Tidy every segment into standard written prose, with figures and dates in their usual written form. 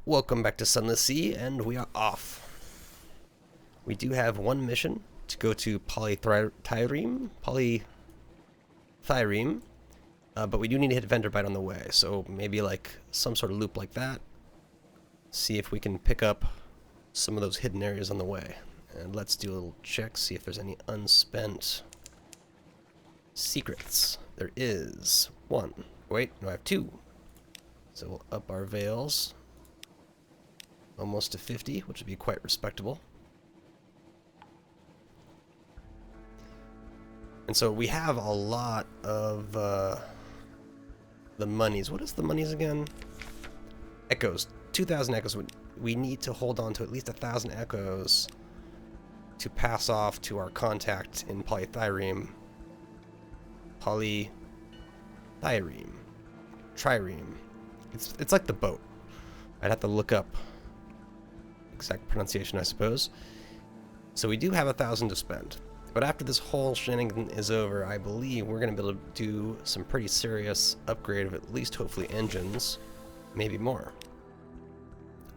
Welcome back to Sunless Sea, and we are off. We do have one mission to go to polythyreme, but we do need to hit Venderbite on the way, so maybe like some sort of loop like that. See if we can pick up some of those hidden areas on the way. And let's do a little check, see if there's any unspent secrets. There is one. Wait, no, I have two. So we'll up our veils almost to 50, which would be quite respectable. And so we have a lot of the monies. What is the monies again? Echoes. 2,000 echoes. We need to hold on to at least 1,000 echoes to pass off to our contact in polythyreme. Trireme. It's like the boat. I'd have to look up exact pronunciation, I suppose. So we do have 1,000 to spend. But after this whole shenanigan is over, I believe we're going to be able to do some pretty serious upgrade of at least hopefully engines, maybe more.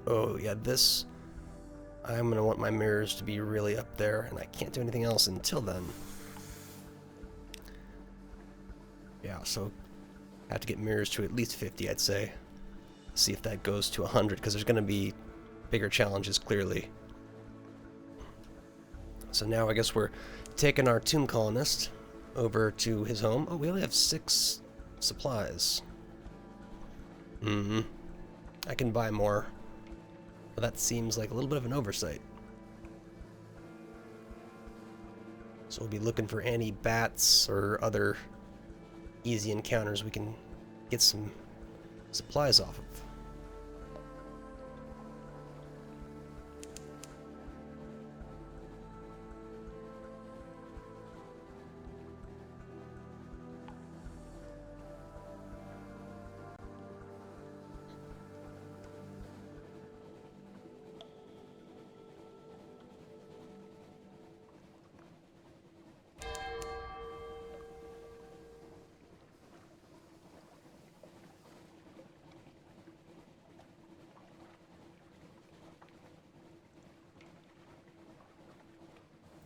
Oh yeah, this, I'm going to want my mirrors to be really up there, and I can't do anything else until then. Yeah, so I have to get mirrors to at least 50, I'd say. See if that goes to 100, because there's going to be bigger challenges, clearly. So now I guess we're taking our tomb colonist over to his home. Oh, we only have 6 supplies. I can buy more. But that seems like a little bit of an oversight. So we'll be looking for any bats or other easy encounters we can get some supplies off of.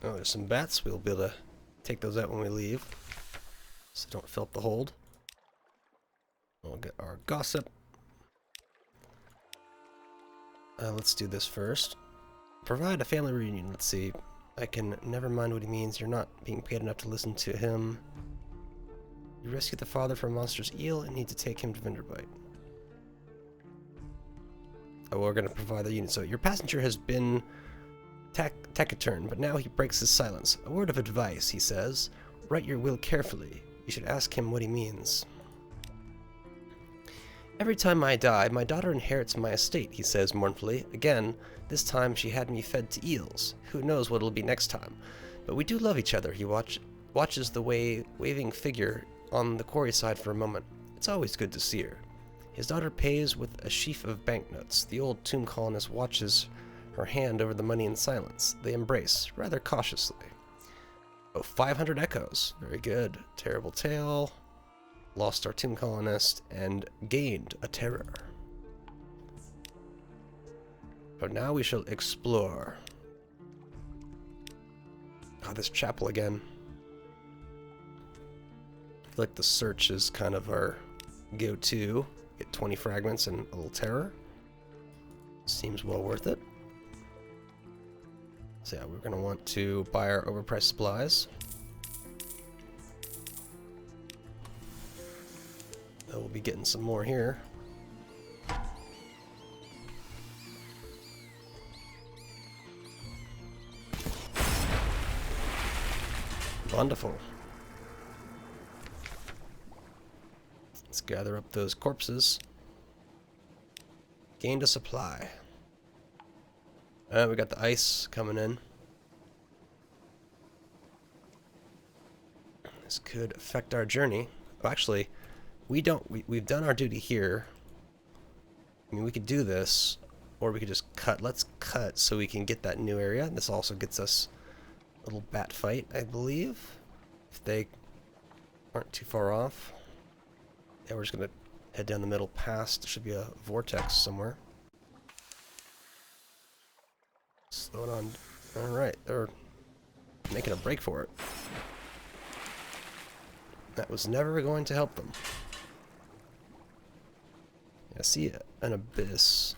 Oh, there's some bats. We'll be able to take those out when we leave, so don't fill up the hold. We'll get our gossip. Let's do this first. Provide a family reunion. Let's see. I can never mind what he means. You're not being paid enough to listen to him. You rescued the father from a monster's eel and need to take him to Venderbite. Oh, we're going to provide the union. So your passenger has been taciturn, but now he breaks his silence. A word of advice, he says. Write your will carefully. You should ask him what he means. Every time I die, my daughter inherits my estate, he says mournfully. Again, this time she had me fed to eels. Who knows what it'll be next time? But we do love each other. He watches the waving figure on the quarry side for a moment. It's always good to see her. His daughter pays with a sheaf of banknotes. The old tomb colonist watches her hand over the money in silence. They embrace, rather cautiously. Oh, 500 echoes. Very good. Terrible tale. Lost our tomb colonist and gained a terror. But now we shall explore. Oh, this chapel again. I feel like the search is kind of our go-to. Get 20 fragments and a little terror. Seems well worth it. So yeah, we're going to want to buy our overpriced supplies. We'll be getting some more here. Wonderful. Let's gather up those corpses. Gained a supply. We got the ice coming in. This could affect our journey. Oh, actually, we've done our duty here. I mean, we could do this, or we could just cut. Let's cut so we can get that new area. This also gets us a little bat fight, I believe, if they aren't too far off. Yeah, we're just gonna head down the middle past. There should be a vortex somewhere. Slow it on. Alright, they're making a break for it. That was never going to help them. I see an abyss.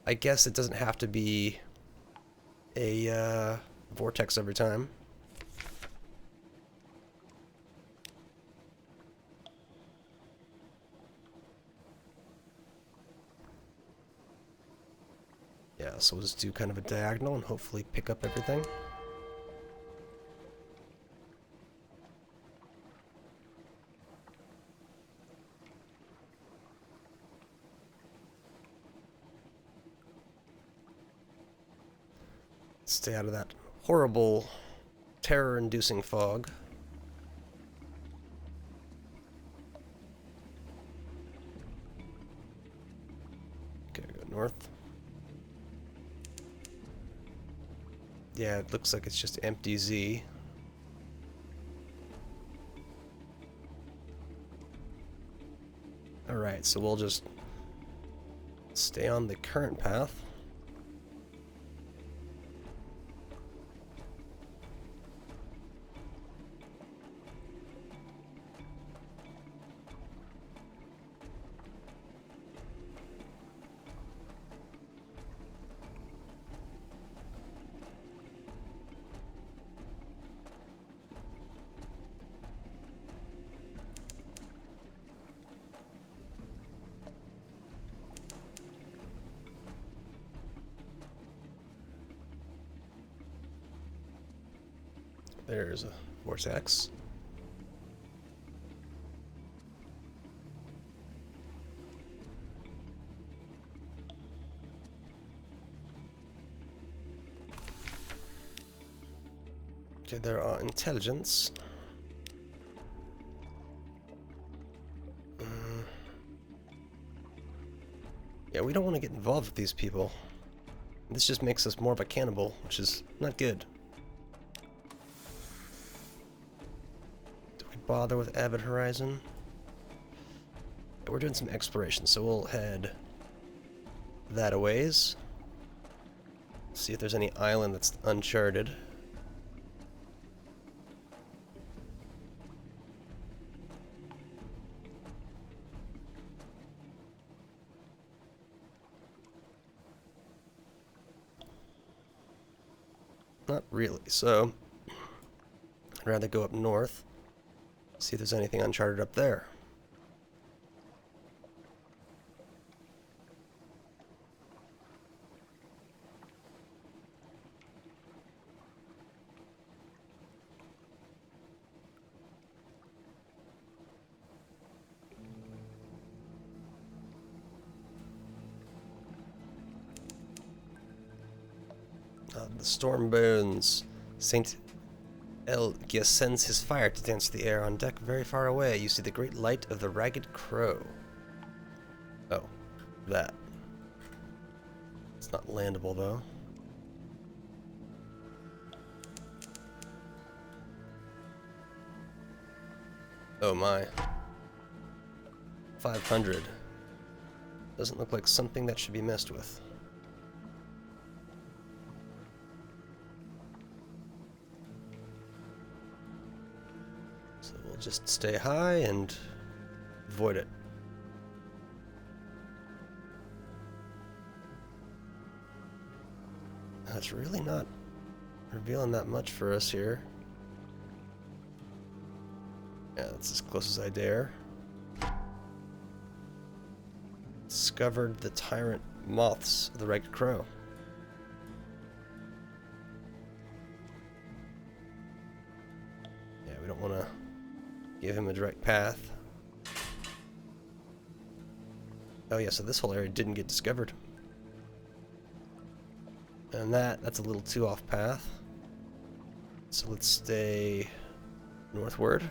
I guess it doesn't have to be a vortex every time. Yeah, so we'll just do kind of a diagonal and hopefully pick up everything. Stay out of that horrible, terror-inducing fog. Okay, go north. Yeah, it looks like it's just empty Z. Alright, so we'll just stay on the current path. There's a vortex. Okay, there are intelligence. Yeah, we don't want to get involved with these people. This just makes us more of a cannibal, which is not good. Bother with Avid Horizon. We're doing some exploration, so we'll head that a ways. See if there's any island that's uncharted. Not really, so I'd rather go up north. See if there's anything uncharted up there. The storm burns. Saint Elgia sends his fire to dance the air. On deck, very far away, you see the great light of the ragged crow. Oh, that. It's not landable, though. Oh my. 500. Doesn't look like something that should be messed with. Just stay high and avoid it. That's really not revealing that much for us here. Yeah, that's as close as I dare. Discovered the tyrant moths of the ragged crow. Yeah, we don't want to give him a direct path. Oh yeah, so this whole area didn't get discovered. And that's a little too off path. So let's stay northward.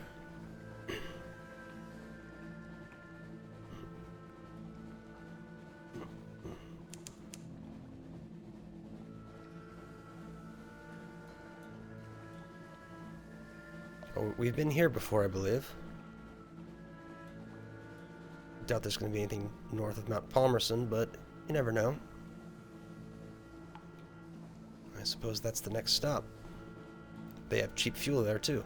Oh, we've been here before, I believe. Doubt there's going to be anything north of Mount Palmerston, but you never know. suppose that's the next stop. They have cheap fuel there too.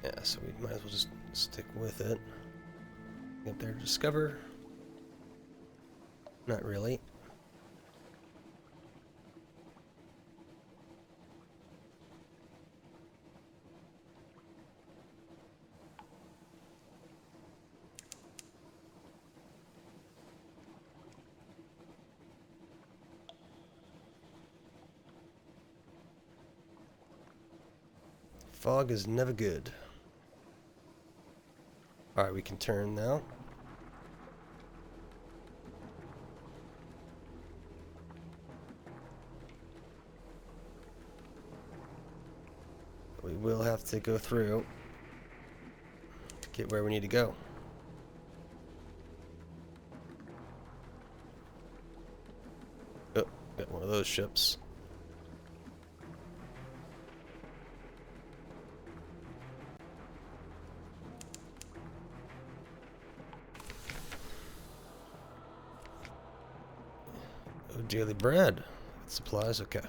Yeah, so we might as well just stick with it. Up there to discover. Not really. Fog is never good. Alright, we can turn now. We will have to go through to get where we need to go. Oh, got one of those ships. Oh, daily bread. Supplies, okay.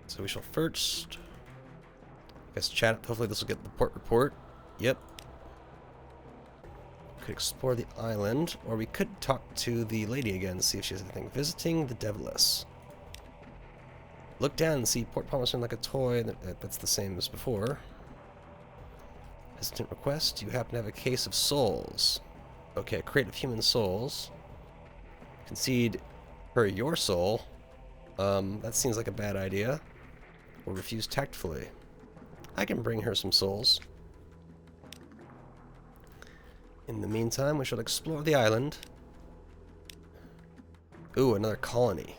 So we shall first, I guess, chat. Hopefully this will get the port report. Yep. Could explore the island, or we could talk to the lady again, see if she has anything. Visiting the Deviless. Look down and see port promising like a toy. That's the same as before. Hesitant request. You happen to have a case of souls. Okay, a crate of human souls. Concede her your soul. That seems like a bad idea. Or refuse tactfully. I can bring her some souls. In the meantime, we shall explore the island. Ooh, another colony.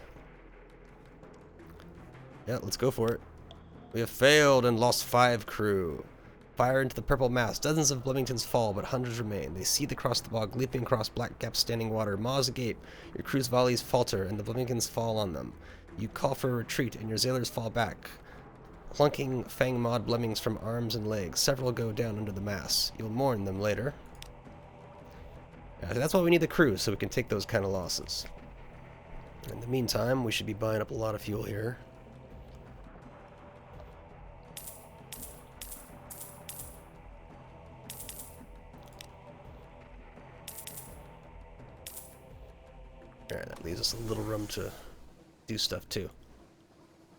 Yeah, let's go for it. We have failed and lost 5 crew. Fire into the purple mass. Dozens of Bloomingtons fall, but hundreds remain. They seethe across the bog, leaping across black gaps standing water. Maws agape. Your crew's volleys falter, and the Bloomingtons fall on them. You call for a retreat, and your sailors fall back. Clunking fang-mawed Blemmings from arms and legs. Several go down under the mass. You'll mourn them later. Yeah, that's why we need the crew, so we can take those kind of losses. In the meantime, we should be buying up a lot of fuel here. Alright, that leaves us a little room to do stuff too.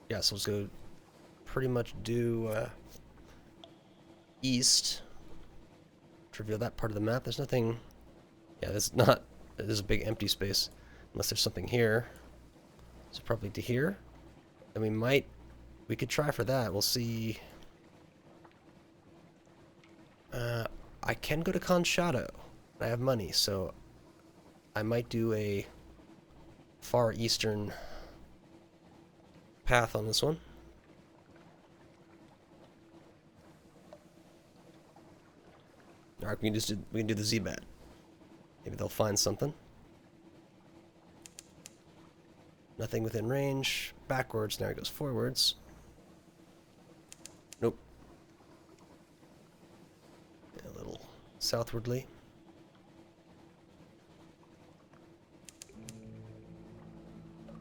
Yeah, so let's go pretty much do east to reveal that part of the map. There's nothing. Yeah, there's a big empty space unless there's something here. So probably to here. And we could try for that. We'll see. I can go to Conchado. I have money, so I might do a far eastern path on this one. Alright, we can do the Z-bat. Maybe they'll find something. Nothing within range. Backwards, now it goes forwards. Nope. A little southwardly.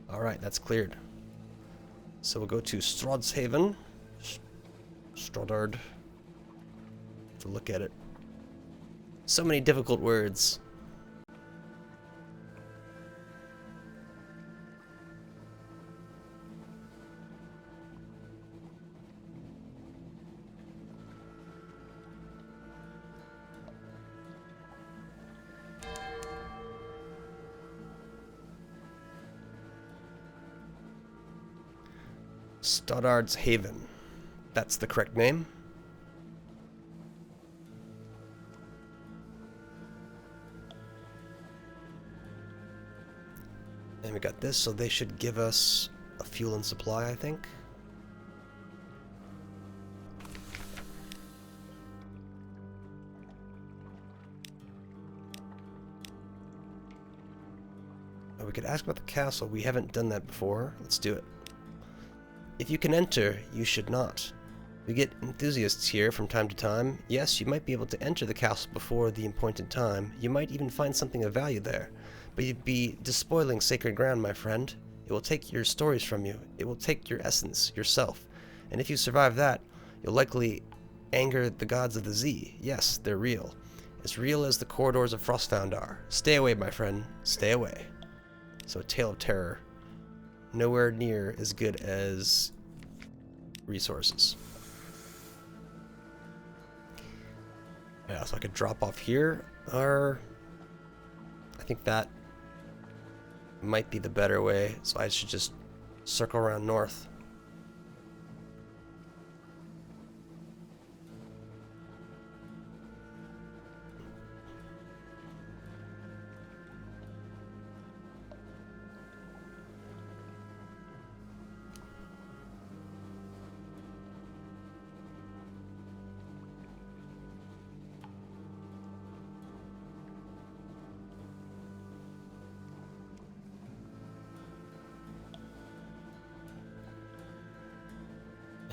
Alright, that's cleared. So we'll go to Strodshaven. Strodard. To look at it. So many difficult words. Stoddard's Haven. That's the correct name. And we got this, so they should give us a fuel and supply, I think. we could ask about the castle. We haven't done that before. Let's do it. If you can enter, you should not. We get enthusiasts here from time to time. Yes, you might be able to enter the castle before the appointed time. You might even find something of value there. But you'd be despoiling sacred ground, my friend. It will take your stories from you. It will take your essence, yourself. And if you survive that, you'll likely anger the gods of the Zee. Yes, they're real. As real as the corridors of Frostfound are. Stay away, my friend. Stay away. So, a tale of terror. Nowhere near as good as resources. Yeah, so I could drop off here, or I think that might be the better way, so I should just circle around north.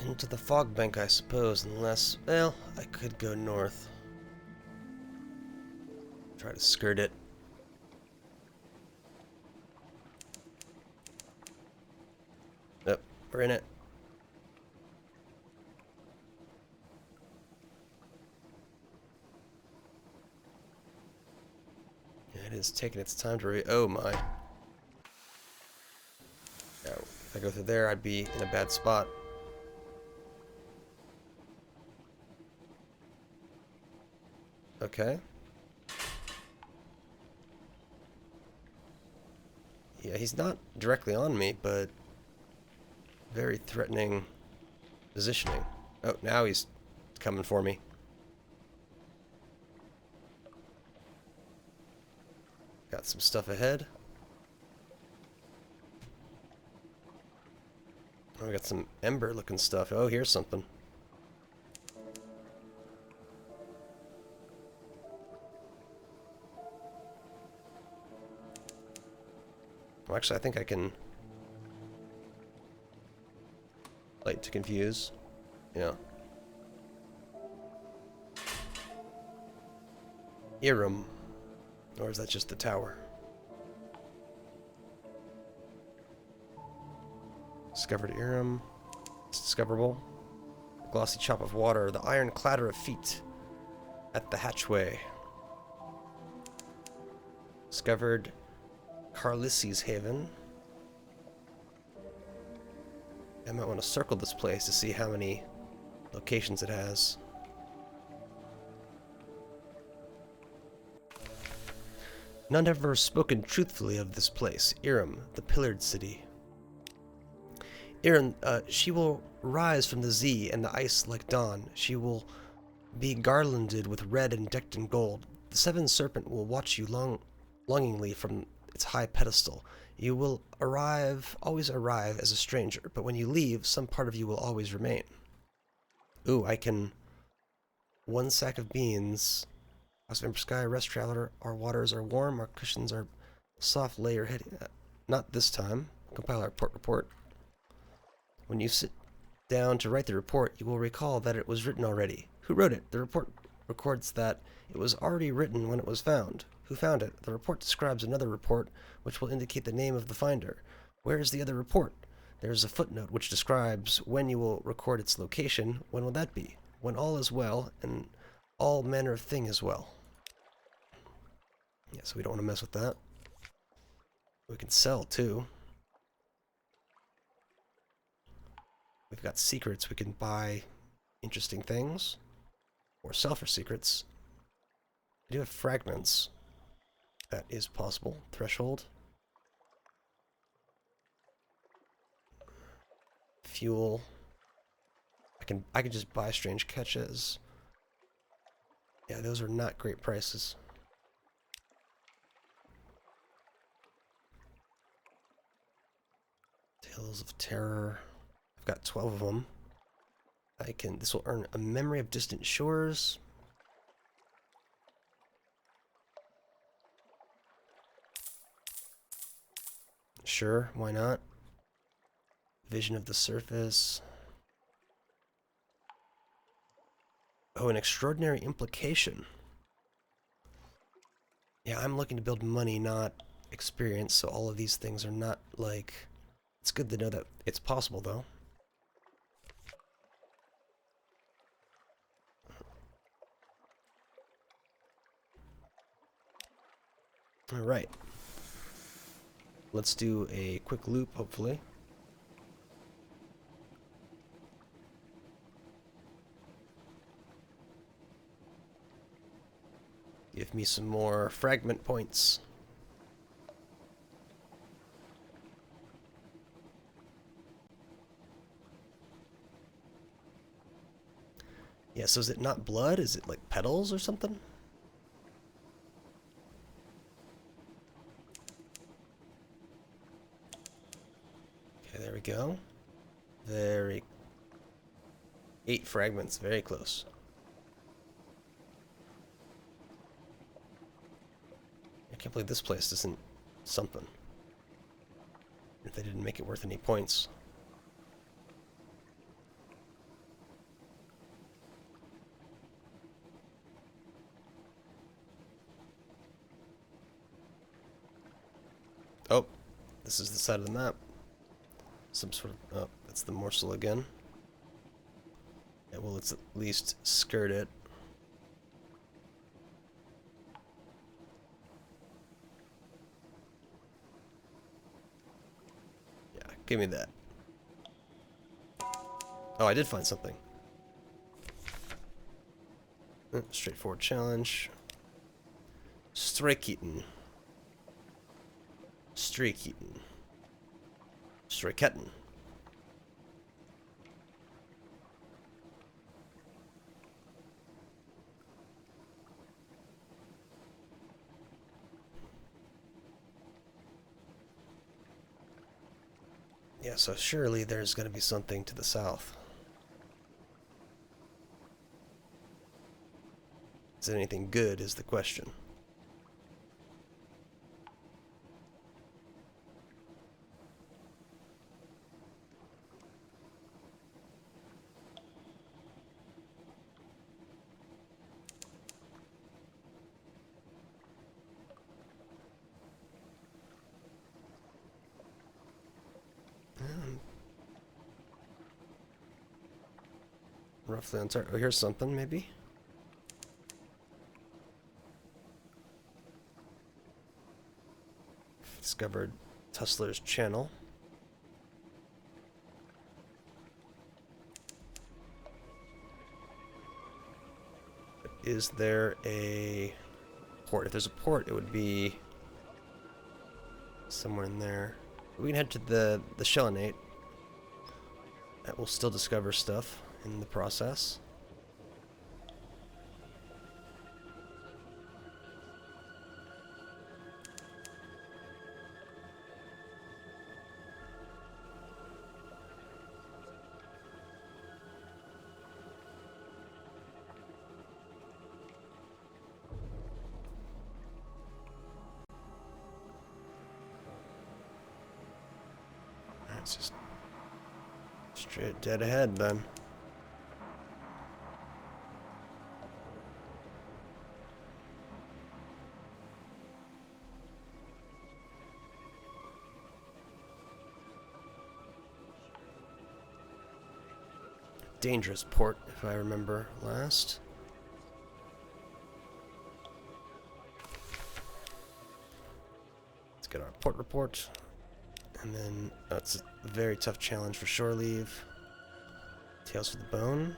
Into the fog bank, I suppose, unless, well, I could go north. Try to skirt it. Yep, we're in it. Yeah, it is taking its time to oh my. Yeah, if I go through there, I'd be in a bad spot. Okay. Yeah, he's not directly on me, but very threatening positioning. Oh, now he's coming for me. Got some stuff ahead. Oh, we got some ember looking stuff. Oh, here's something. Well, actually, I think I can light to confuse. Yeah. Irem. Or is that just the tower? Discovered Irem. It's discoverable. Glossy chop of water. The iron clatter of feet at the hatchway. Discovered Carlisse's Haven. I might want to circle this place to see how many locations it has. None have ever spoken truthfully of this place, Irem, the pillared city. Irem, she will rise from the Zee and the ice like dawn. She will be garlanded with red and decked in gold. The seven serpent will watch you longingly from its high pedestal. You will always arrive as a stranger, but when you leave, some part of you will always remain. Ooh, I can... 1 sack of beans. Ember sky, rest traveler. Our waters are warm, our cushions are soft, lay your head... not this time. Compile our report. When you sit down to write the report, you will recall that it was written already. Who wrote it? The report records that it was already written when it was found. Who found it? The report describes another report, which will indicate the name of the finder. Where is the other report? There is a footnote which describes when you will record its location. When will that be? When all is well, and all manner of thing is well. Yeah, so we don't want to mess with that. We can sell, too. We've got secrets. We can buy interesting things. Or sell for secrets. We do have fragments. That is possible. Threshold. Fuel. I can just buy strange catches. Yeah, those are not great prices. Tales of Terror. I've got 12 of them. This will earn a memory of distant shores. Sure, why not? Vision of the surface. Oh, an extraordinary implication. Yeah, I'm looking to build money, not experience, so all of these things are not like... It's good to know that it's possible, though. Alright. Let's do a quick loop, hopefully. Give me some more fragment points. Yeah, so is it not blood? Is it like petals or something? Okay, there we go. 8 fragments, very close. I can't believe this place isn't something. If they didn't make it worth any points. Oh, this is the side of the map. Some sort of... Oh, that's the morsel again. Yeah, well, let's at least skirt it. Yeah, give me that. Oh, I did find something. Straightforward challenge. Streiketten. Streiketten. Streiketten. Yeah, so surely there's going to be something to the south. Is it anything good is the question. Roughly on target. Oh, here's something, maybe? Discovered Tussler's channel. Is there a port? If there's a port, it would be somewhere in there. We can head to the Shellinate. That will still discover stuff in the process. That's just straight dead ahead then. Dangerous port, if I remember last. Let's get our port report. And then, it's a very tough challenge for shore leave. Tails for the bone.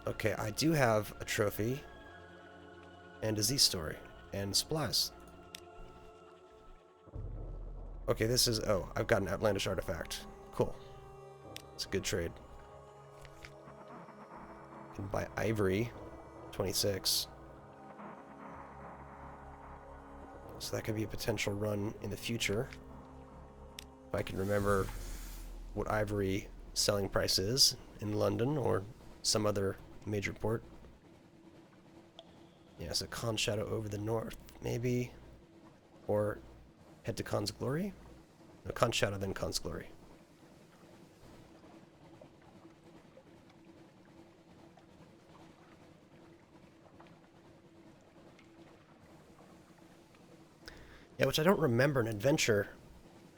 Okay, I do have a trophy. And a Z story. And supplies. Okay, this is... Oh, I've got an outlandish artifact. Cool. It's a good trade. Can buy ivory. 26. So that could be a potential run in the future. If I can remember what ivory selling price is in London or some other major port. Yeah, so Con Shadow over the north. Maybe or head to Khan's Glory? No, Khan's Shadow, then Khan's Glory. Yeah, which I don't remember an adventure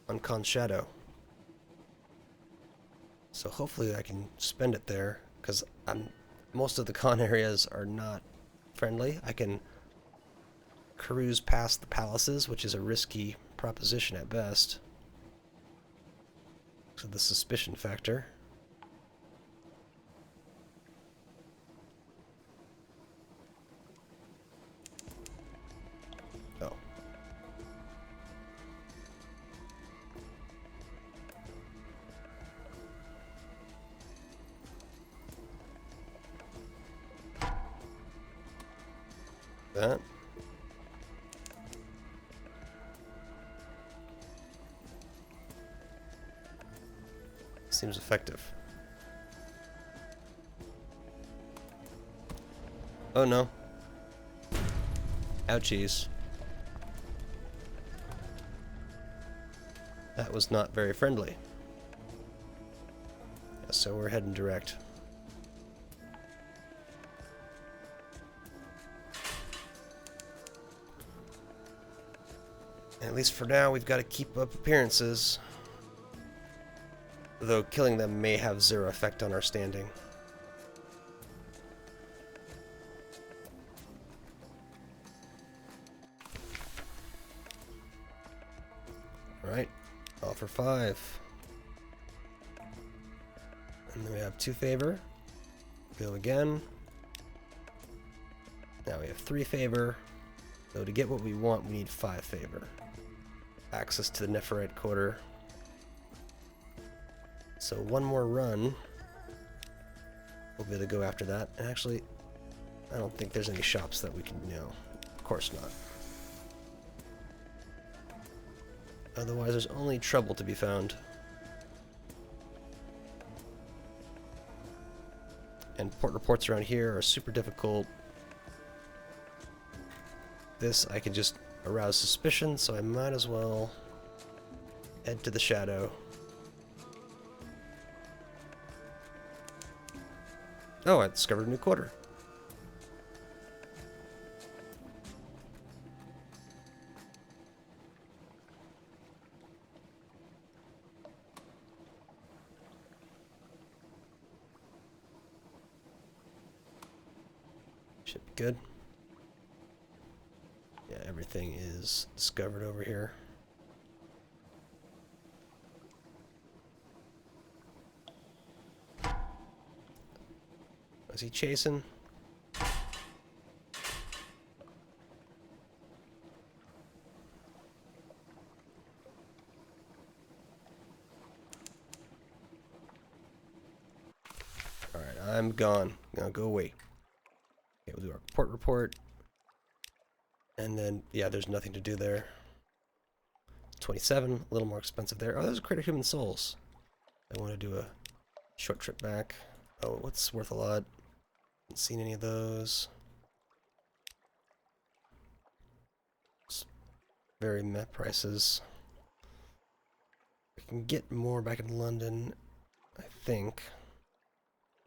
on Khan's Shadow. So hopefully I can spend it there, because most of the Khan areas are not friendly. I can cruise past the palaces, which is a risky proposition at best. So the suspicion factor. Oh. That. Seems effective. Oh no. Ouchies. That was not very friendly. Yeah, so we're heading direct. And at least for now, we've got to keep up appearances. Though killing them may have zero effect on our standing. Alright, all for 5. And then we have 2 favor. Go again. Now we have 3 favor. So to get what we want, we need 5 favor. Access to the Nephirite Quarter. So one more run. We'll be able to go after that. And actually, I don't think there's any shops that we can, of course not. Otherwise, there's only trouble to be found. And port reports around here are super difficult. This, I can just arouse suspicion, so I might as well head to the shadow. Oh, I discovered a new quarter. Should be good. Yeah, everything is discovered over here. Is he chasing? Alright, I'm gone. Now go away. Okay, we'll do our port report. And then, yeah, there's nothing to do there. 27, a little more expensive there. Oh, those are Crater Human Souls. I want to do a short trip back. Oh, what's worth a lot? Haven't seen any of those. It's very meh prices. We can get more back in London, I think.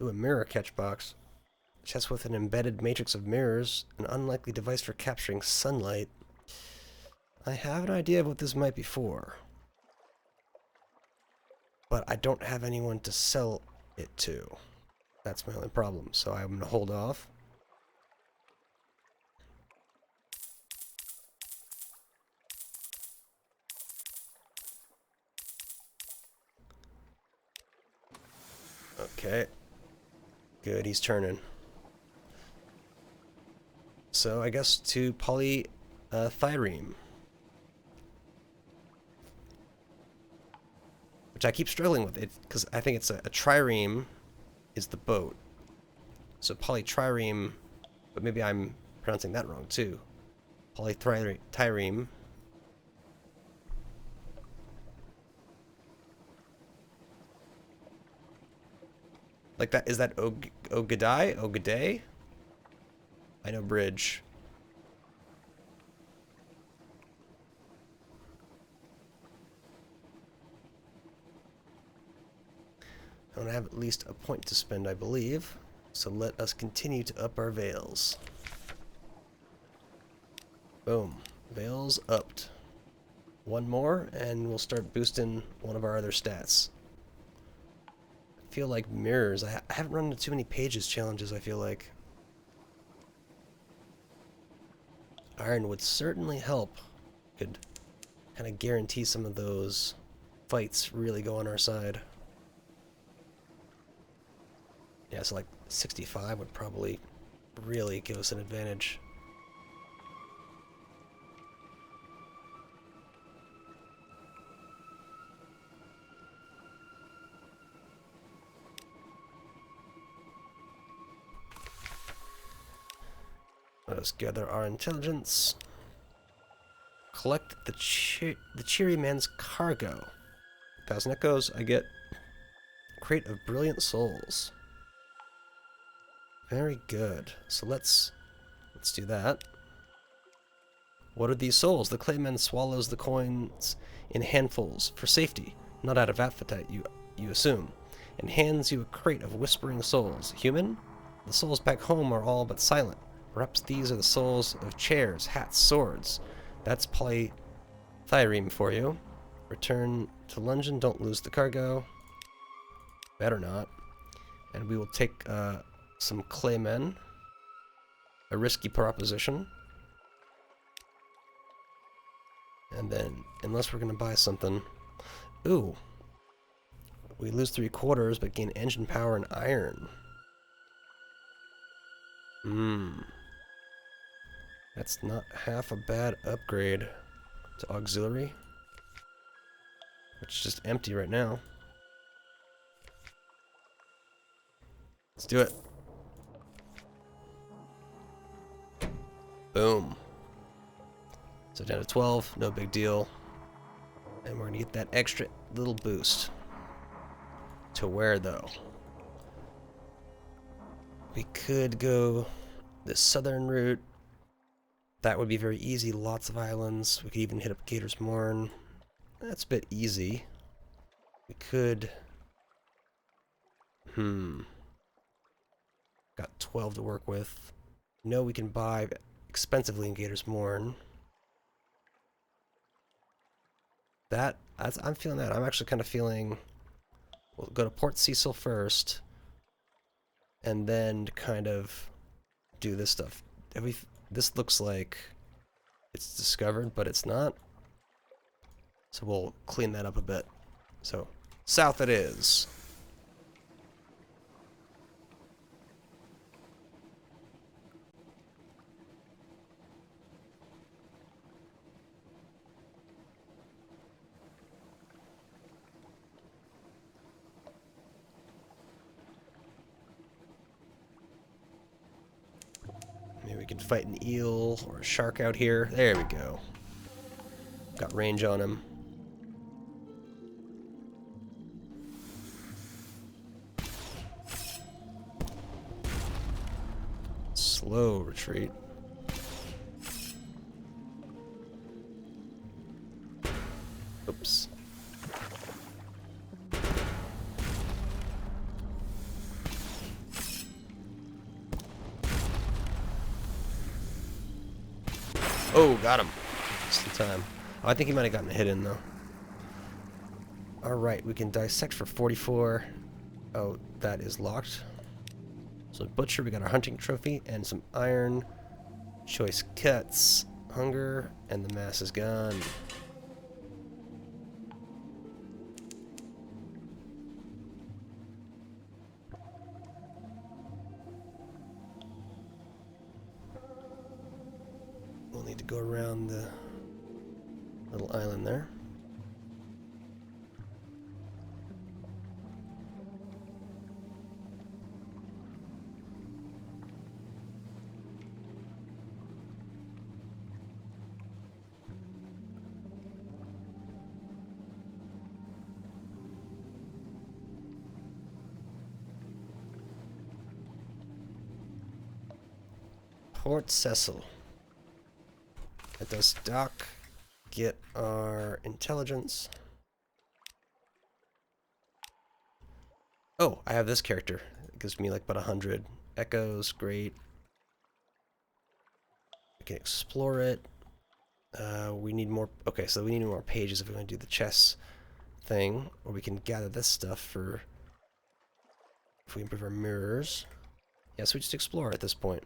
Ooh, a mirror catch box. Chest with an embedded matrix of mirrors, an unlikely device for capturing sunlight. I have an idea of what this might be for. But I don't have anyone to sell it to. That's my only problem, so I'm going to hold off. Okay. Good, he's turning. So I guess to polythyrene. Which I keep struggling with it, because I think it's a trireme is the boat. So polytrireme, but maybe I'm pronouncing that wrong too. Polytrireme. Like that, is that Ogadai? Ogaday? I know bridge. And I have at least a point to spend, I believe. So let us continue to up our veils. Boom. Veils upped. One more, and we'll start boosting one of our other stats. I feel like mirrors. I haven't run into too many pages challenges, I feel like. Iron would certainly help. Could kind of guarantee some of those fights really go on our side. Yeah, so like 65 would probably really give us an advantage. Let us gather our intelligence. Collect the cheery man's cargo. 1,000 echoes, I get crate of brilliant souls. Very good. So let's do that. What are these souls? The clayman swallows the coins in handfuls for safety, not out of appetite, you assume, and hands you a crate of whispering souls. Human? The souls back home are all but silent. Perhaps these are the souls of chairs, hats, swords. That's polythyreme for you. Return to London, don't lose the cargo. Better not. And we will take some claymen. A risky proposition. And then, unless we're going to buy something... Ooh. We lose 3/4, but gain engine power and iron. That's not half a bad upgrade to auxiliary. Which is just empty right now. Let's do it. Boom. So down to 12, no big deal. And we're gonna get that extra little boost. To where though? We could go the southern route. That would be very easy, lots of islands. We could even hit up Gator's Morn. That's a bit easy. We could... Got 12 to work with. No, we can buy expensively in Gator's Morn. I'm feeling that. I'm actually kind of feeling... We'll go to Port Cecil first. And then kind of do this stuff. This looks like it's discovered, but it's not. So we'll clean that up a bit. So, south it is. Maybe we can fight an eel or a shark out here. There we go. Got range on him. Slow retreat. Oops. Oh, got him. Just in time. Oh, I think he might have gotten a hit in, though. Alright, we can dissect for 44. Oh, that is locked. So Butcher, we got our hunting trophy and some iron. Choice cuts. Hunger, and the mass is gone. We'll need to go around the little island there. Port Cecil. Let us dock, get our intelligence. Oh, I have this character. It gives me like about 100 echoes. Great. We can explore it. We need more. Okay, so we need more pages if we're going to do the chess thing, or we can gather this stuff for if we improve our mirrors. Yes, we just explore at this point.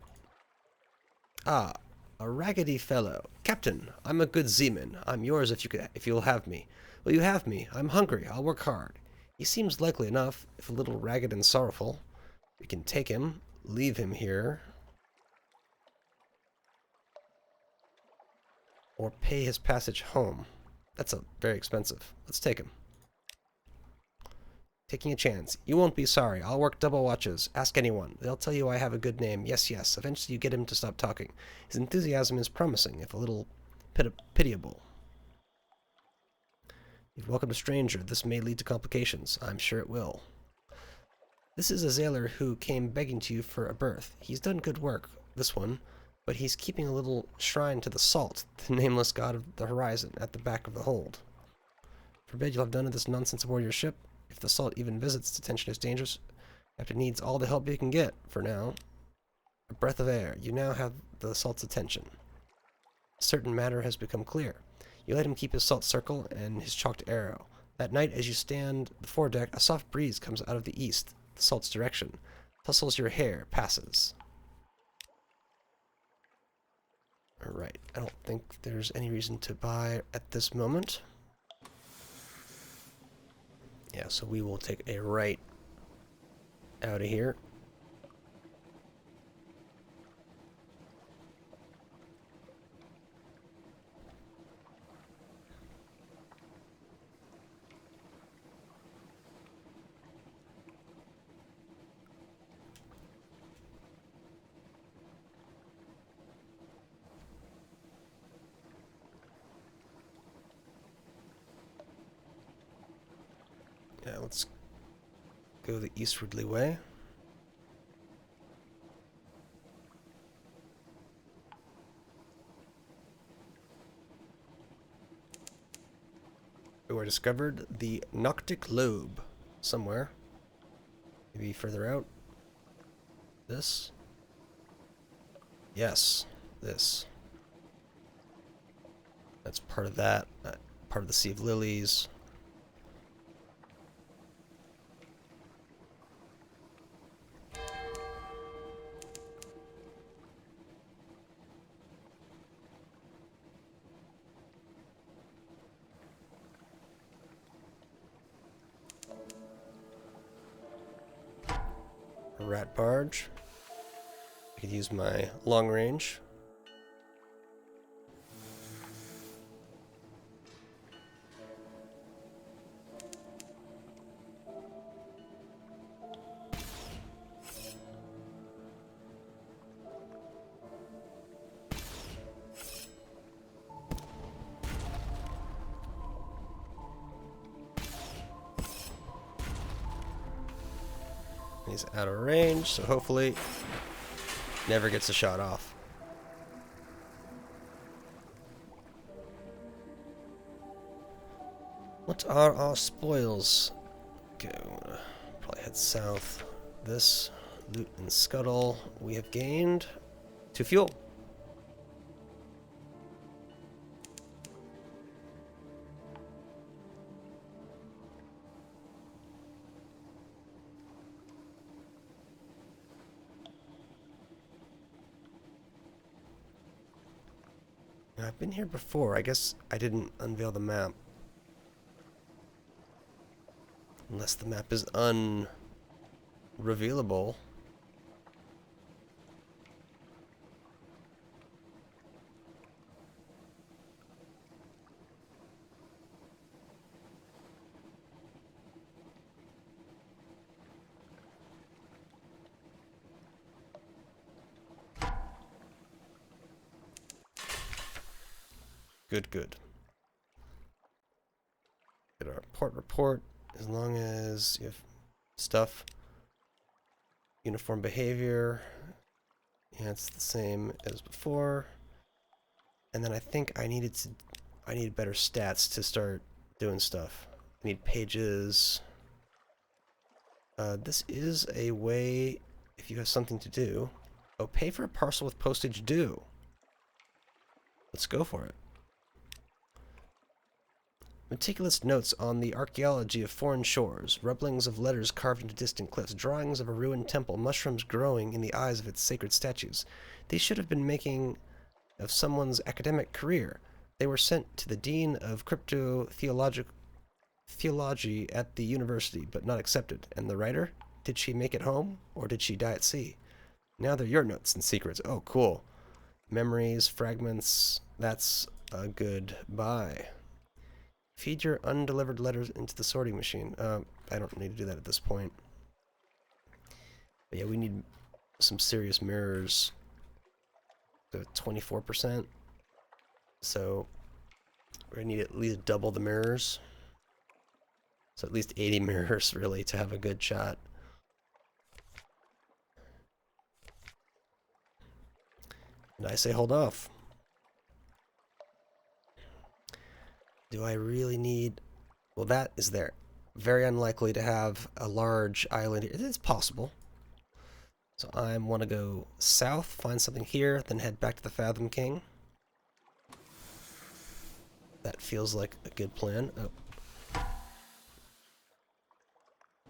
Ah, a raggedy fellow. Captain, I'm a good seaman. I'm yours if you'll have me. Will you have me? I'm hungry. I'll work hard. He seems likely enough, if a little ragged and sorrowful. We can take him, leave him here, or pay his passage home. That's very expensive. Let's take him. Taking a chance. You won't be sorry. I'll work double watches. Ask anyone. They'll tell you I have a good name. Yes, yes. Eventually you get him to stop talking. His enthusiasm is promising, if a little pitiable. You've welcomed a stranger. This may lead to complications. I'm sure it will. This is a sailor who came begging to you for a berth. He's done good work, this one, but he's keeping a little shrine to the salt, the nameless god of the horizon, at the back of the hold. Forbid you'll have none of this nonsense aboard your ship. If the salt even visits, detention is dangerous. Captain needs all the help you can get, for now. A breath of air. You now have the salt's attention. A certain matter has become clear. You let him keep his salt circle and his chalked arrow. That night, as you stand the foredeck, a soft breeze comes out of the east, the salt's direction. Tussles your hair, passes. Alright, I don't think there's any reason to buy at this moment. Yeah, so we will take a right out of here. Yeah, let's go the eastwardly way. We discovered the Noctic Lobe somewhere. Maybe further out. This? Yes, this. That's part of that. Part of the Sea of Lilies. A rat barge. I could use my long range. He's out of range, so hopefully never gets a shot off. What are our spoils? Okay, I'm gonna probably head south. This loot and scuttle we have gained to fuel. Now, I've been here before. I guess I didn't unveil the map. Unless the map is unrevealable. Good, good. Get our port report. As long as you have stuff. Uniform behavior. Yeah, it's the same as before. And then I think I need better stats to start doing stuff. I need pages. This is a way, if you have something to do. Oh, pay for a parcel with postage due. Let's go for it. Meticulous notes on the archaeology of foreign shores, rumblings of letters carved into distant cliffs, drawings of a ruined temple, mushrooms growing in the eyes of its sacred statues. These should have been making of someone's academic career. They were sent to the dean of cryptotheology at the university, but not accepted. And the writer? Did she make it home, or did she die at sea? Now they're your notes and secrets. Oh, cool. Memories, fragments. That's a good buy. Feed your undelivered letters into the sorting machine. I don't need to do that at this point. But yeah, we need some serious mirrors. So 24%. So we're going to need at least double the mirrors. So at least 80 mirrors, really, to have a good shot. And I say hold off. Do I really need... Well, that is there. Very unlikely to have a large island here. It's possible. So I want to go south, find something here, then head back to the Fathom King. That feels like a good plan. Oh.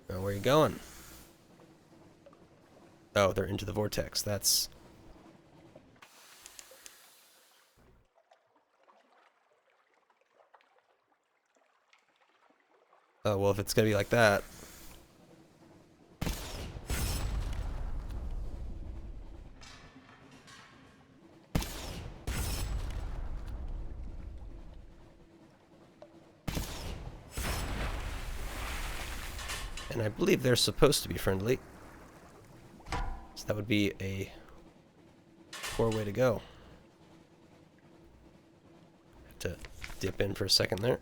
Oh, where are you going? Oh, they're into the vortex. That's... Oh, well, if it's gonna be like that... And I believe they're supposed to be friendly. So that would be a poor way to go. Have to dip in for a second there.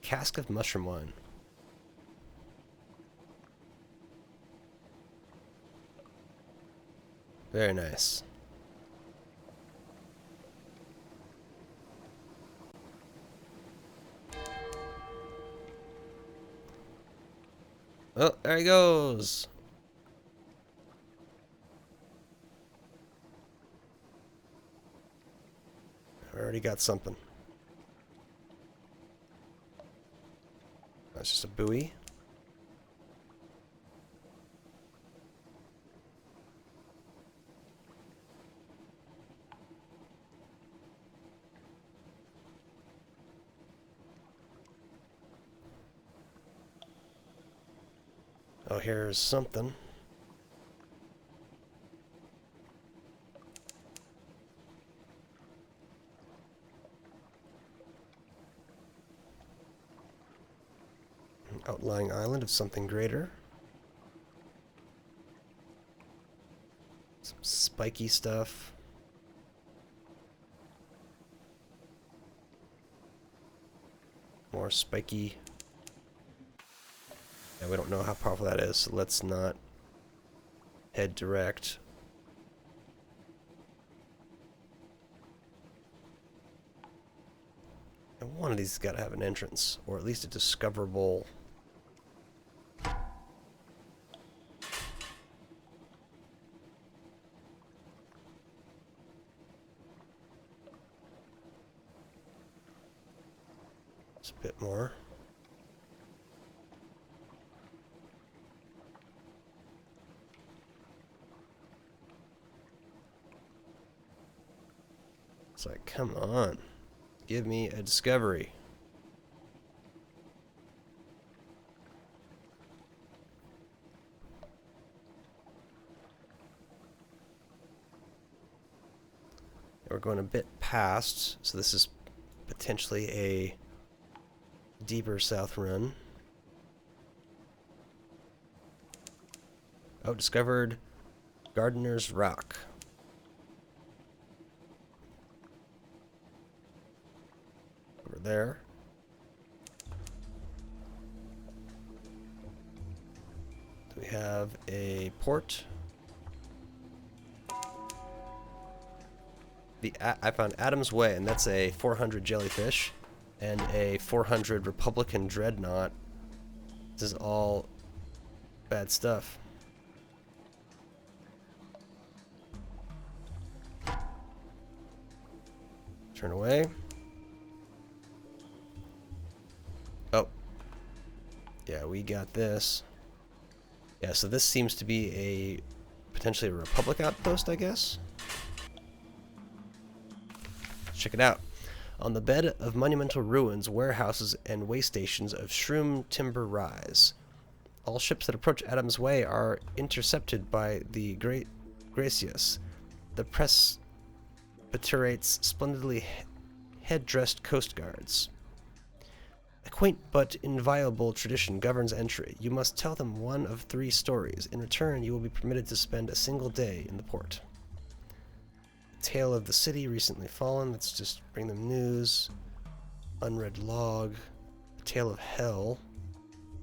Cask of mushroom wine. Very nice. Oh, there he goes. I already got something. That's just a buoy. Oh, here's something. An outlying island of something greater. Some spiky stuff. More spiky. Yeah, we don't know how powerful that is, so let's not head direct. And one of these has got to have an entrance, or at least a discoverable. It's a bit more. It's like, come on. Give me a discovery. We're going a bit past, so this is potentially a deeper south run. Oh, discovered Gardener's Rock. Over there. We have a port. I found Adam's Way, and that's a 400 jellyfish and a 400 Republican dreadnought. This is all bad stuff. Turn away. Oh. Yeah, we got this. Yeah, so this seems to be a potentially a Republic outpost, I guess. Check it out. On the bed of monumental ruins, warehouses and way stations of shroom timber rise. All ships that approach Adam's Way are intercepted by the Great Gracious, the Presbyterate's splendidly head-dressed coast guards. A quaint but inviolable tradition governs entry. You must tell them one of 3 stories. In return, you will be permitted to spend a single day in the port. Tale of the city recently fallen. Let's just bring them news. Unread log. Tale of hell.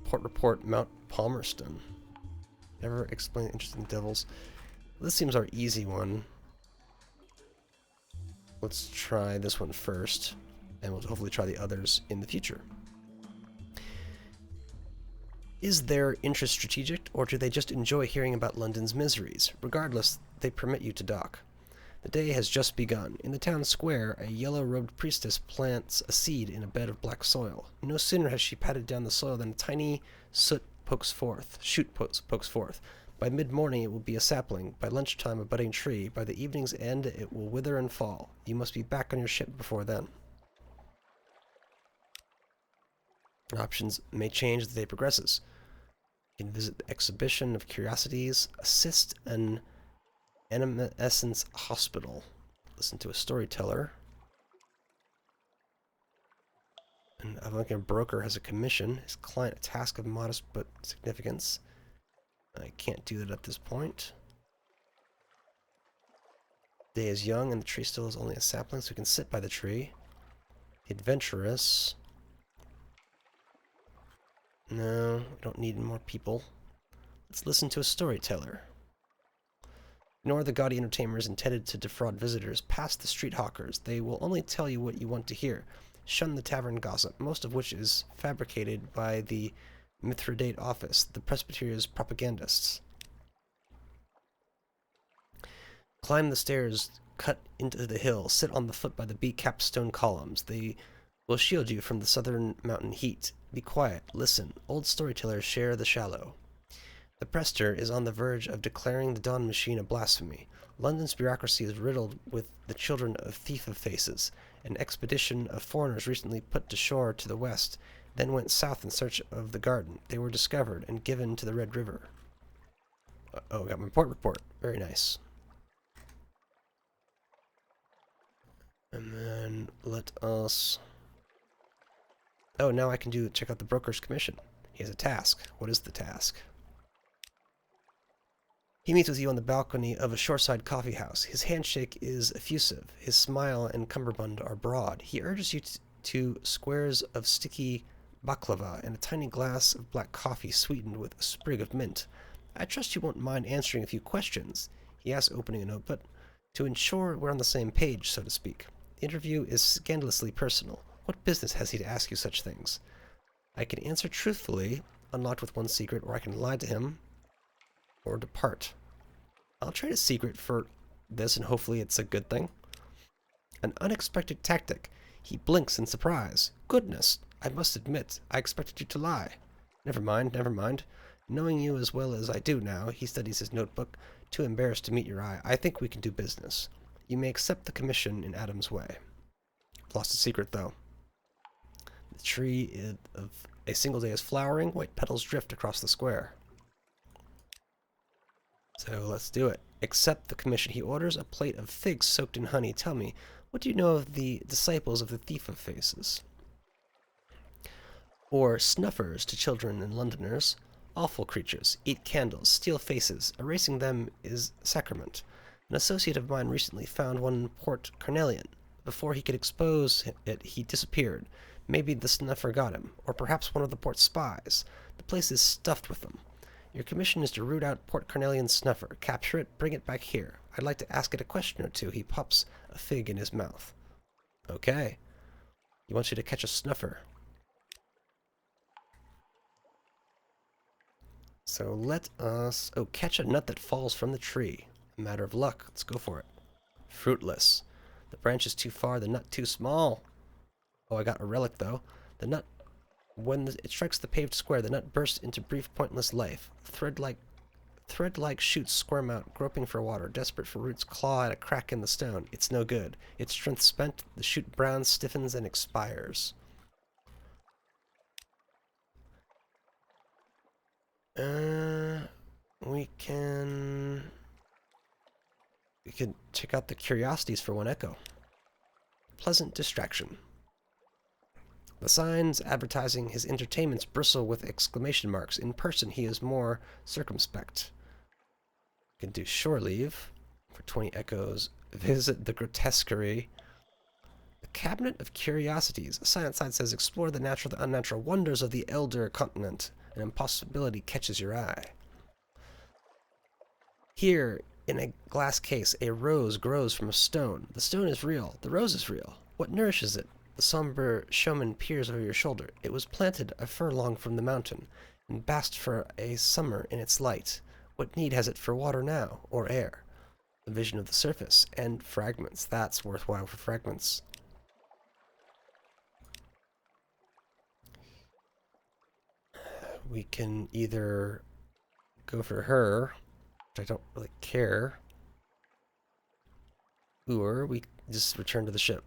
Port report Mount Palmerston. Never explain interesting devils. This seems our easy one. Let's try this one first, and we'll hopefully try the others in the future. Is their interest strategic, or do they just enjoy hearing about London's miseries? Regardless, they permit you to dock. The day has just begun. In the town square, a yellow-robed priestess plants a seed in a bed of black soil. No sooner has she patted down the soil than a tiny shoot pokes forth. By mid-morning it will be a sapling, by lunchtime a budding tree, by the evening's end it will wither and fall. You must be back on your ship before then. Options may change as the day progresses. You can visit the exhibition of curiosities, assist an Essence Hospital. Listen to a storyteller. An avant-garde broker has a commission. His client a task of modest but significance. I can't do that at this point. The day is young and the tree still is only a sapling, so we can sit by the tree. The adventurous. No, we don't need more people. Let's listen to a storyteller. Ignore the gaudy entertainers intended to defraud visitors. Past the street hawkers. They will only tell you what you want to hear. Shun the tavern gossip, most of which is fabricated by the Mithridate office, the Presbyteria's propagandists. Climb the stairs cut into the hill. Sit on the foot by the beak-capped stone columns. They will shield you from the southern mountain heat. Be quiet. Listen. Old storytellers share the shallow. The Prester is on the verge of declaring the Dawn Machine a blasphemy. London's bureaucracy is riddled with the children of thief-of-faces. An expedition of foreigners recently put to shore to the west, then went south in search of the garden. They were discovered and given to the Red River. Oh, got my port report. Very nice. And then let us... Oh, now I can check out the broker's commission. He has a task. What is the task? He meets with you on the balcony of a shoreside coffee house. His handshake is effusive. His smile and cummerbund are broad. He urges you to squares of sticky baklava and a tiny glass of black coffee sweetened with a sprig of mint. I trust you won't mind answering a few questions, he asks, opening a notebook, to ensure we're on the same page, so to speak. The interview is scandalously personal. What business has he to ask you such things? I can answer truthfully, unlocked with one secret, or I can lie to him, or depart. I'll trade a secret for this, and hopefully it's a good thing. An unexpected tactic. He blinks in surprise. Goodness, I must admit, I expected you to lie. Never mind, never mind. Knowing you as well as I do now, he studies his notebook, too embarrassed to meet your eye. I think we can do business. You may accept the commission in Adam's Way. Lost a secret, though. The tree of a single day is flowering. White petals drift across the square. So let's do it. Accept the commission. He orders a plate of figs soaked in honey. Tell me, what do you know of the disciples of the Thief of Faces? Or snuffers to children and Londoners. Awful creatures. Eat candles. Steal faces. Erasing them is sacrament. An associate of mine recently found one in Port Carnelian. Before he could expose it, he disappeared. Maybe the snuffer got him. Or perhaps one of the port spies. The place is stuffed with them. Your commission is to root out Port Carnelian's snuffer. Capture it, bring it back here. I'd like to ask it a question or two. He pops a fig in his mouth. Okay. He wants you to catch a snuffer. So let us... Oh, catch a nut that falls from the tree. A matter of luck. Let's go for it. Fruitless. The branch is too far, the nut too small. Oh, I got a relic, though. The nut... When it strikes the paved square, the nut bursts into brief, pointless life. Thread-like shoots squirm out, groping for water, desperate for roots, claw at a crack in the stone. It's no good. Its strength spent, the shoot browns, stiffens, and expires. We could check out the curiosities for one echo. Pleasant distraction. The signs advertising his entertainments bristle with exclamation marks. In person, he is more circumspect. We can do shore leave for 20 echoes. Visit the grotesquerie. The Cabinet of Curiosities. A sign outside says, explore the natural and unnatural wonders of the elder continent. An impossibility catches your eye. Here, in a glass case, a rose grows from a stone. The stone is real. The rose is real. What nourishes it? The somber showman peers over your shoulder. It was planted a furlong from the mountain, and basked for a summer in its light. What need has it for water now, or air? The vision of the surface, and fragments. That's worthwhile for fragments. We can either go for her, which I don't really care, or we just return to the ship.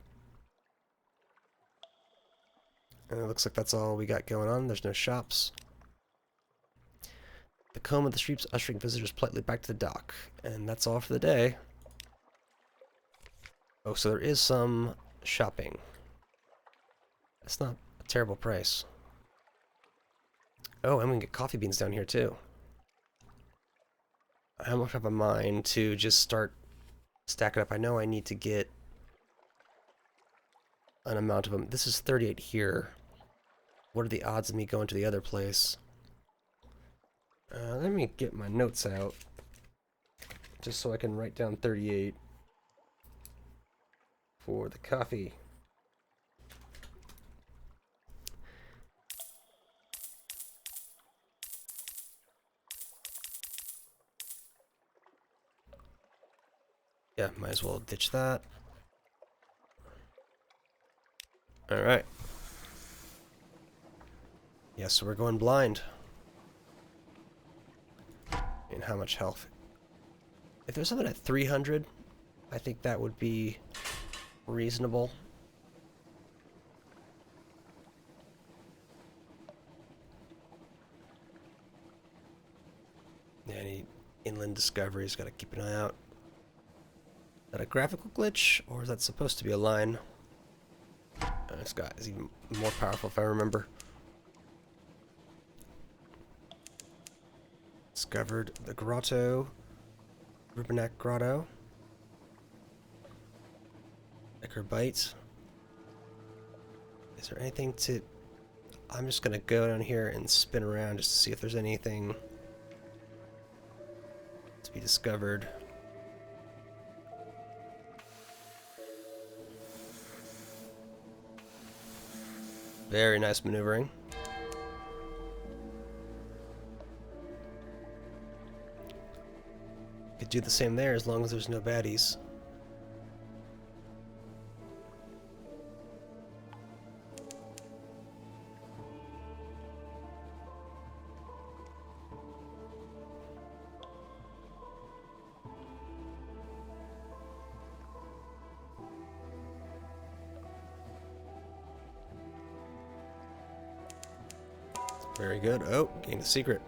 And it looks like that's all we got going on. There's no shops. The comb of the streets ushering visitors politely back to the dock. And that's all for the day. Oh, so there is some shopping. That's not a terrible price. Oh, and we can get coffee beans down here too. I almost have a mind to just start stacking up. I know I need to get an amount of them. This is 38 here. What are the odds of me going to the other place? Let me get my notes out, just so I can write down 38 for the coffee. Yeah, might as well ditch that. Alright. Yeah, so we're going blind. And how much health? If there's something at 300, I think that would be reasonable. Yeah, any inland discoveries, gotta keep an eye out. Is that a graphical glitch, or is that supposed to be a line? This guy is even more powerful if I remember. Discovered the grotto. Rubenek Grotto. Ecker Bite. Is there anything to... I'm just gonna go down here and spin around just to see if there's anything to be discovered. Very nice maneuvering. Could do the same there as long as there's no baddies. Very good. Oh, gained a secret.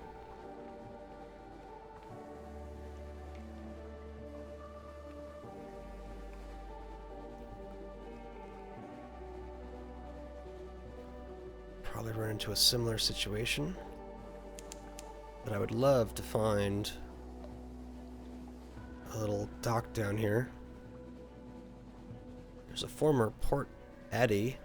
Probably run into a similar situation. But I would love to find a little dock down here. There's a former port addy.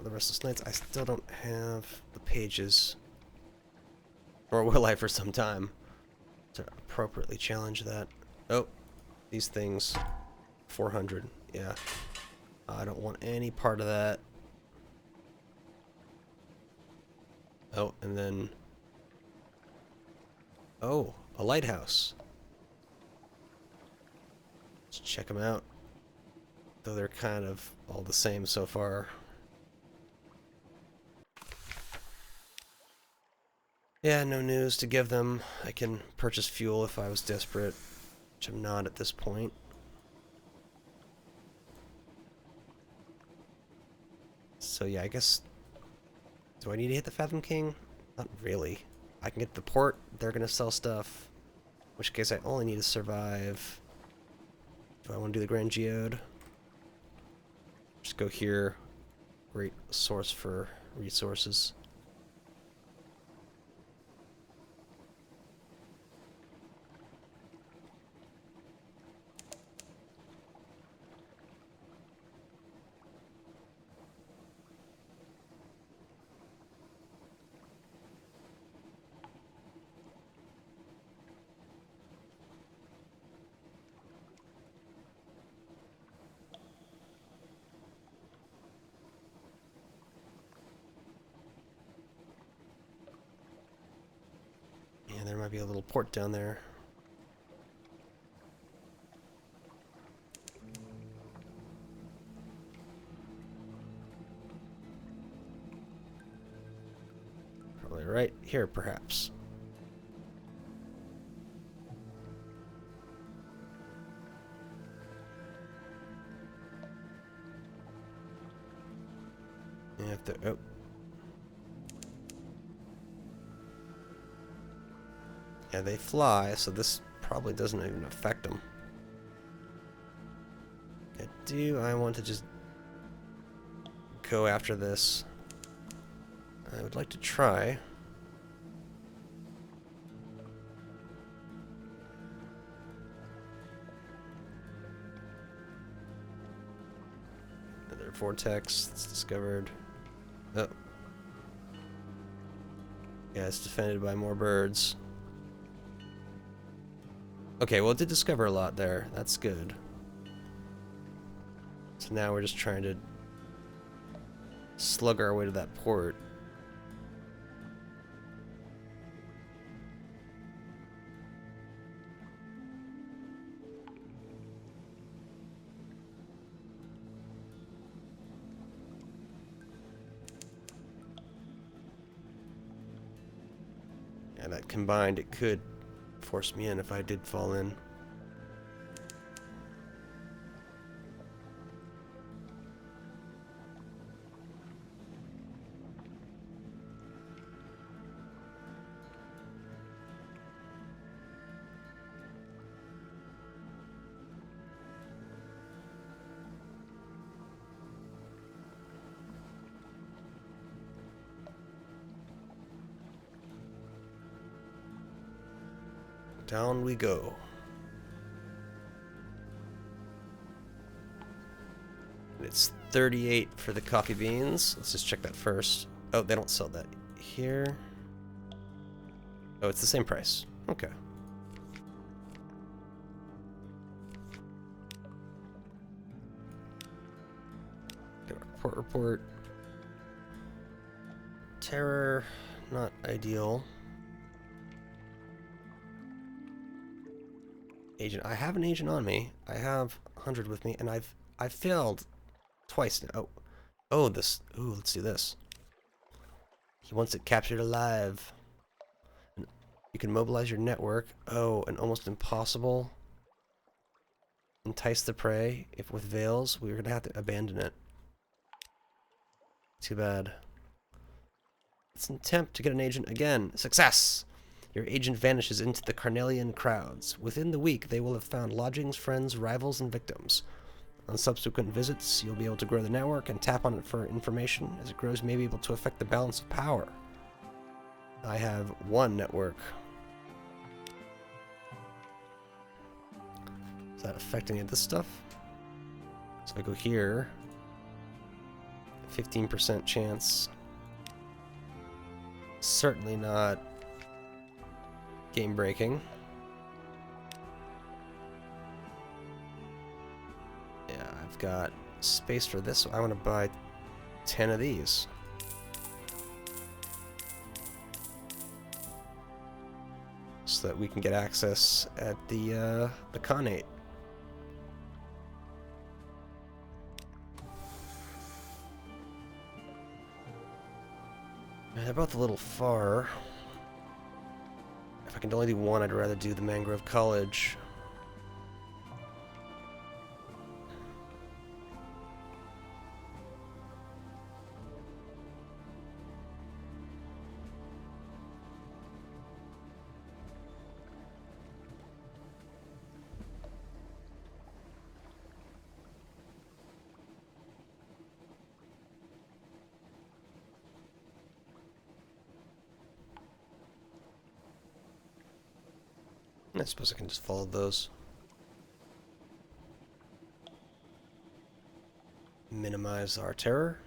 The Restless Nights, I still don't have the pages Or will I for some time? To appropriately challenge that. Oh, these things. 400. Yeah. I don't want any part of that. Oh, and then... Oh, a lighthouse. Let's check them out. Though they're kind of all the same so far. Yeah, no news to give them. I can purchase fuel if I was desperate, which I'm not at this point. So yeah, I guess... Do I need to hit the Fathom King? Not really. I can get the port, they're gonna sell stuff. In which case I only need to survive. Do I want to do the Grand Geode? Just go here. Great source for resources. Yeah, there might be a little port down there. Probably right here, perhaps. Yeah, if there... Oh. Yeah, they fly, so this probably doesn't even affect them. Do I want to just go after this? I would like to try. Another vortex that's discovered. Oh. Yeah, it's defended by more birds. Okay, well, it did discover a lot there. That's good. So now we're just trying to slug our way to that port. Yeah, that combined, it could force me in if I did fall in. Down we go. It's 38 for the coffee beans. Let's just check that first. Oh, they don't sell that here. Oh, it's the same price. Okay. Get our port report. Terror, not ideal. Agent. I have an agent on me. I have 100 with me, and I've failed twice now. Oh, this. Ooh, let's do this. He wants it captured alive. You can mobilize your network. Oh, and almost impossible. Entice the prey. If with veils, we're gonna have to abandon it. Too bad. Let's attempt to get an agent again. Success! Your agent vanishes into the Carnelian crowds. Within the week, they will have found lodgings, friends, rivals, and victims. On subsequent visits, you'll be able to grow the network and tap on it for information. As it grows, you may be able to affect the balance of power. I have one network. Is that affecting any of this stuff? So I go here. 15% chance. Certainly not game breaking. Yeah, I've got space for this, so I want to buy 10 of these. So that we can get access at the Khanate. They're both a little far. If I can only do one, I'd rather do the Mangrove College. I suppose I can just follow those. Minimize our terror.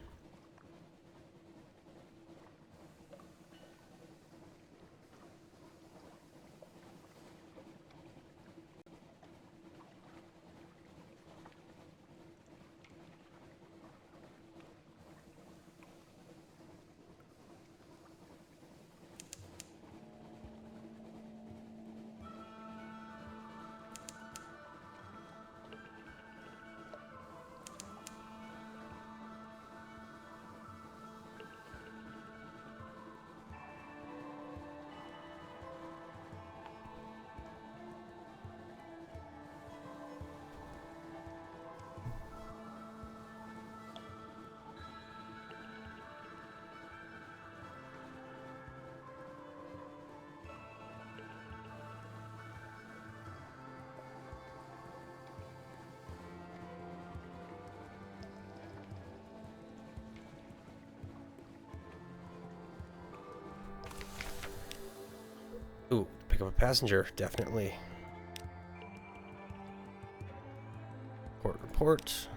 Ooh, pick up a passenger, definitely. Port report.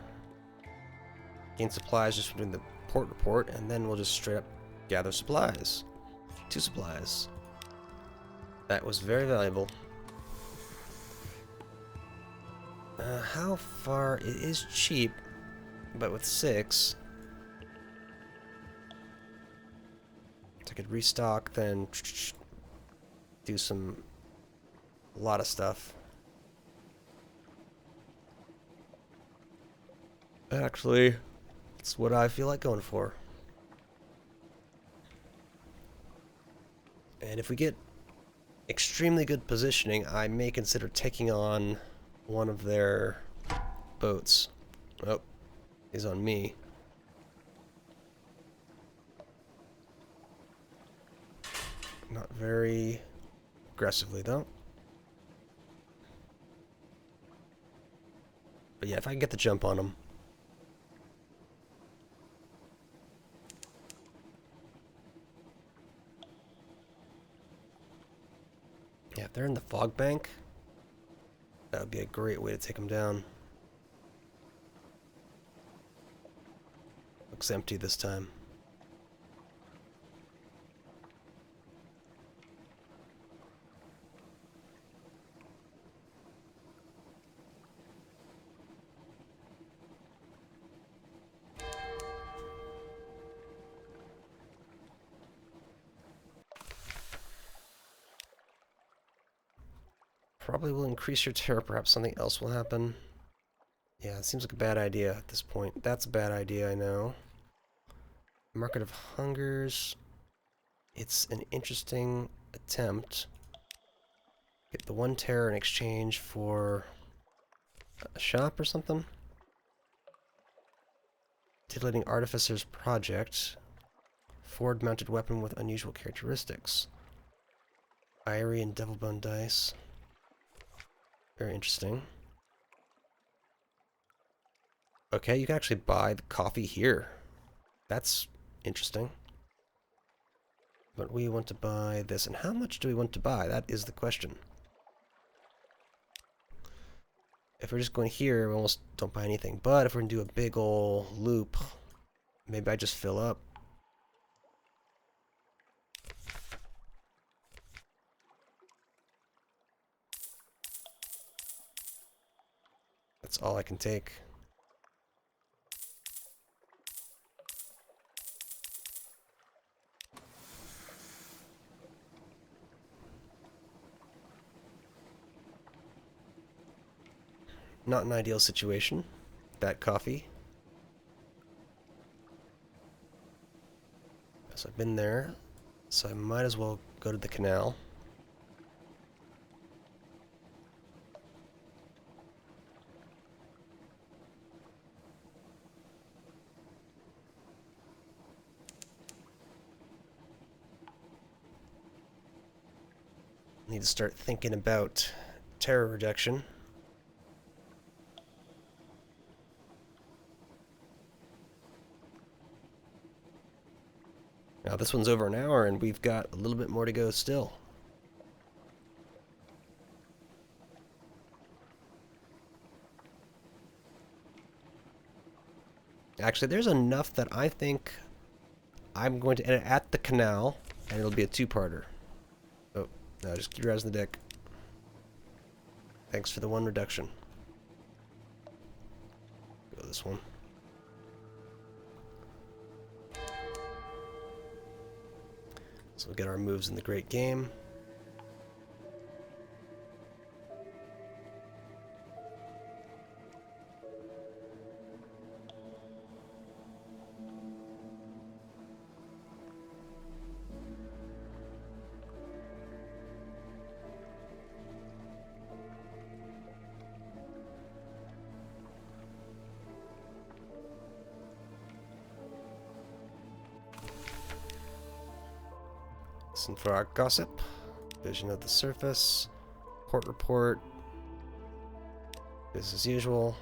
Gain supplies just from doing the port report, and then we'll just straight up gather supplies. 2 supplies. That was very valuable. How far? It is cheap, but with 6, I could restock, then do a lot of stuff. Actually, it's what I feel like going for. And if we get extremely good positioning, I may consider taking on one of their boats. Oh, he's on me. Not very aggressively, though. But yeah, if I can get the jump on him. Yeah, if they're in the fog bank, that would be a great way to take them down. Looks empty this time. Probably will increase your terror, perhaps something else will happen. Yeah, it seems like a bad idea at this point. That's a bad idea, I know. Market of Hungers. It's an interesting attempt. Get the 1 terror in exchange for a shop or something. Titillating Artificer's Project. Forward-mounted weapon with unusual characteristics. Irie and Devil Bone dice. Very interesting. Okay, you can actually buy the coffee here. That's interesting. But we want to buy this. And how much do we want to buy? That is the question. If we're just going here, we almost don't buy anything. But if we're going to do a big ol' loop, maybe I just fill up. That's all I can take. Not an ideal situation. That coffee. So I've been there, so I might as well go to the canal. Need to start thinking about terror reduction. Now this one's over an hour and we've got a little bit more to go still. Actually, there's enough that I think I'm going to edit at the canal, and it'll be a two-parter. Oh, no, just keep your eyes on the deck. Thanks for the one reduction. Go this one. So we'll get our moves in the great game. Listen for our gossip. Vision of the surface. Port report. Business as usual.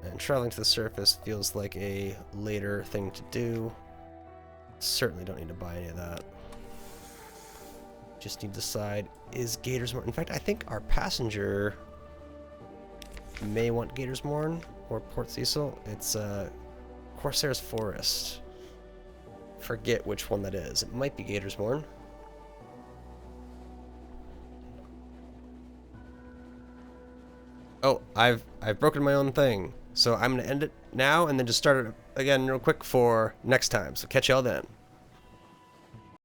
And traveling to the surface feels like a later thing to do. Certainly don't need to buy any of that. Just need to decide, is Gatorsmorn... In fact, I think our passenger may want Gatorsmorn or Port Cecil. It's Corsair's Forest. Forget which one that is. It might be Gatorsmorn. Oh, I've broken my own thing. So I'm going to end it now and then just start it again real quick for next time. So catch y'all then.